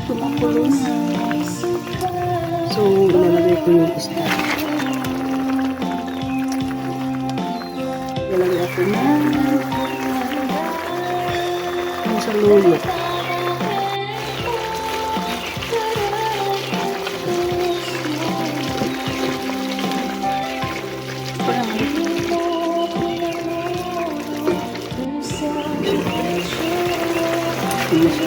Tumakulo na. So, ilalagay ko yung isda. Ilalagay ako na yung sa lulo. Yes.